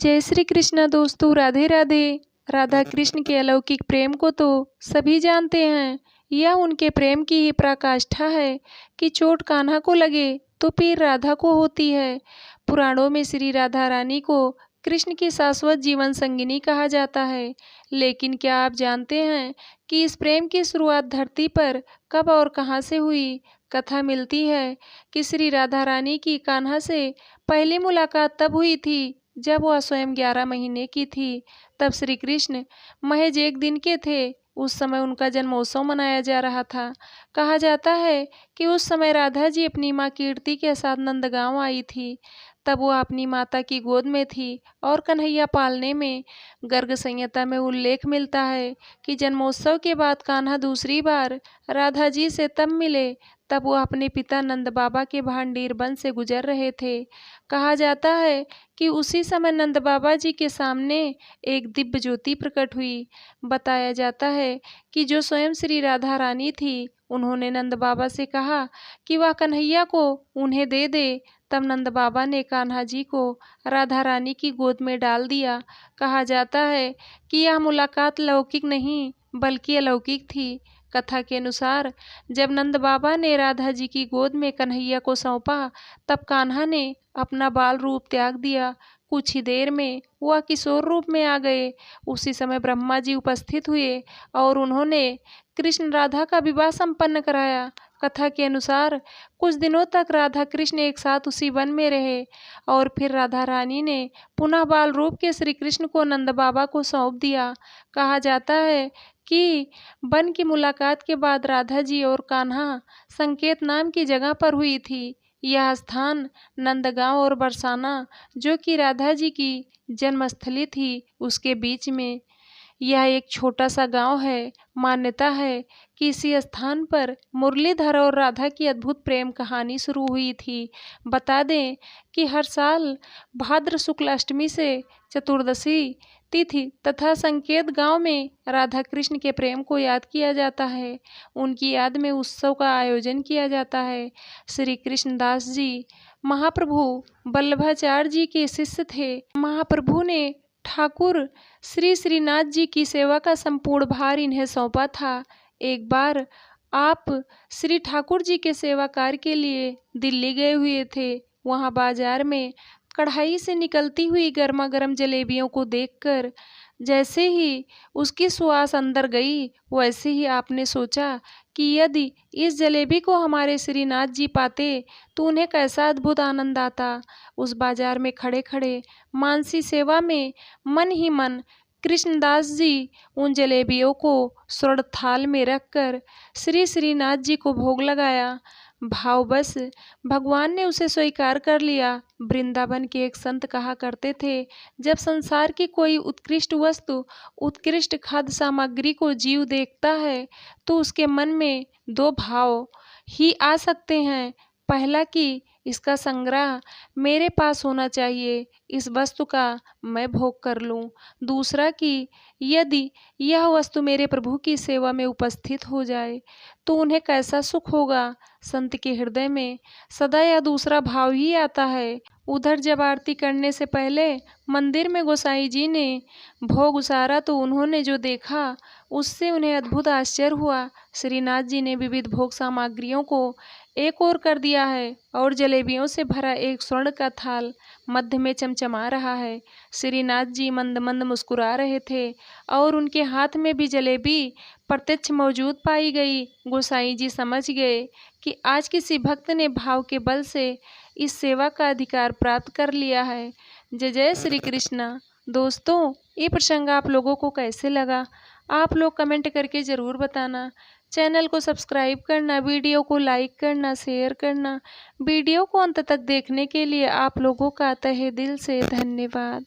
जय श्री कृष्णा दोस्तों, राधे राधे। राधा कृष्ण के अलौकिक प्रेम को तो सभी जानते हैं। यह उनके प्रेम की ही पराकाष्ठा है कि चोट कान्हा को लगे तो पीर राधा को होती है। पुराणों में श्री राधा रानी को कृष्ण की शाश्वत जीवन संगिनी कहा जाता है। लेकिन क्या आप जानते हैं कि इस प्रेम की शुरुआत धरती पर कब और कहां से हुई? कथा मिलती है कि श्री राधा रानी की कान्हा से पहली मुलाकात तब हुई थी जब वह स्वयं 11 महीने की थी। तब श्री कृष्ण महज एक दिन के थे। उस समय उनका जन्मोत्सव मनाया जा रहा था। कहा जाता है कि उस समय राधा जी अपनी माँ कीर्ति के साथ नंदगांव आई थी। तब वह अपनी माता की गोद में थी और कन्हैया पालने में। गर्ग संहिता में उल्लेख मिलता है कि जन्मोत्सव के बाद कान्हा दूसरी बार राधा जी से तब मिले। तब वह अपने पिता नंद बाबा के भांडीर वन से गुजर रहे थे। कहा जाता है कि उसी समय नंद बाबा जी के सामने एक दिव्य ज्योति प्रकट हुई। बताया जाता है कि जो स्वयं श्री राधा रानी थी, उन्होंने नंद बाबा से कहा कि वह कन्हैया को उन्हें दे दे। तब नंद बाबा ने कान्हा जी को राधा रानी की गोद में डाल दिया। कहा जाता है कि यह मुलाकात लौकिक नहीं बल्कि अलौकिक थी। कथा के अनुसार जब नंद बाबा ने राधा जी की गोद में कन्हैया को सौंपा, तब कान्हा ने अपना बाल रूप त्याग दिया। कुछ ही देर में वह किशोर रूप में आ गए। उसी समय ब्रह्मा जी उपस्थित हुए और उन्होंने कृष्ण राधा का विवाह संपन्न कराया। कथा के अनुसार कुछ दिनों तक राधा कृष्ण एक साथ उसी वन में रहे और फिर राधा रानी ने पुनः बाल रूप के श्री कृष्ण को नंद बाबा को सौंप दिया। कहा जाता है कि वन की मुलाकात के बाद राधा जी और कान्हा संकेत नाम की जगह पर हुई थी। यह स्थान नंदगांव और बरसाना, जो कि राधा जी की जन्मस्थली थी, उसके बीच में यह एक छोटा सा गांव है। मान्यता है कि इसी स्थान पर मुरलीधर और राधा की अद्भुत प्रेम कहानी शुरू हुई थी। बता दें कि हर साल भाद्र शुक्ल अष्टमी से चतुर्दशी तिथि तथा संकेत गांव में राधा कृष्ण के प्रेम को याद किया जाता है। उनकी याद में उत्सव का आयोजन किया जाता है। श्री कृष्णदास जी महाप्रभु वल्लभाचार्य जी के शिष्य थे। महाप्रभु ने ठाकुर श्री श्रीनाथ जी की सेवा का संपूर्ण भार इन्हें सौंपा था। एक बार आप श्री ठाकुर जी के सेवा कार्य के लिए दिल्ली गए हुए थे। वहां बाजार में कढ़ाई से निकलती हुई गर्मा गर्म जलेबियों को देखकर जैसे ही उसकी सुवास अंदर गई, वैसे ही आपने सोचा कि यदि इस जलेबी को हमारे श्रीनाथ जी पाते तो उन्हें कैसा अद्भुत आनंद आता। उस बाजार में खड़े खड़े मानसी सेवा में मन ही मन कृष्णदास जी उन जलेबियों को स्वर्ण थाल में रखकर श्री श्रीनाथ जी को भोग लगाया। भावबस भगवान ने उसे स्वीकार कर लिया। वृंदावन के एक संत कहा करते थे, जब संसार की कोई उत्कृष्ट वस्तु, उत्कृष्ट खाद्य सामग्री को जीव देखता है तो उसके मन में दो भाव ही आ सकते हैं। पहला कि इसका संग्रह मेरे पास होना चाहिए, इस वस्तु का मैं भोग कर लूं। दूसरा कि यदि यह वस्तु मेरे प्रभु की सेवा में उपस्थित हो जाए तो उन्हें कैसा सुख होगा। संत के हृदय में सदा यह दूसरा भाव ही आता है। उधर जब आरती करने से पहले मंदिर में गोसाई जी ने भोग उसारा तो उन्होंने जो देखा उससे उन्हें अद्भुत आश्चर्य हुआ। श्रीनाथ जी ने विविध भोग सामग्रियों को एक ओर कर दिया है और जलेबियों से भरा एक स्वर्ण का थाल मध्य में चमचमा रहा है। श्रीनाथ जी मंद मंद मुस्कुरा रहे थे और उनके हाथ में भी जलेबी प्रत्यक्ष मौजूद पाई गई। गोसाई जी समझ गए कि आज किसी भक्त ने भाव के बल से इस सेवा का अधिकार प्राप्त कर लिया है। जय जय श्री कृष्णा। दोस्तों, ये प्रसंग आप लोगों को कैसे लगा? आप लोग कमेंट करके ज़रूर बताना। चैनल को सब्सक्राइब करना, वीडियो को लाइक करना, शेयर करना। वीडियो को अंत तक देखने के लिए आप लोगों का तहे दिल से धन्यवाद।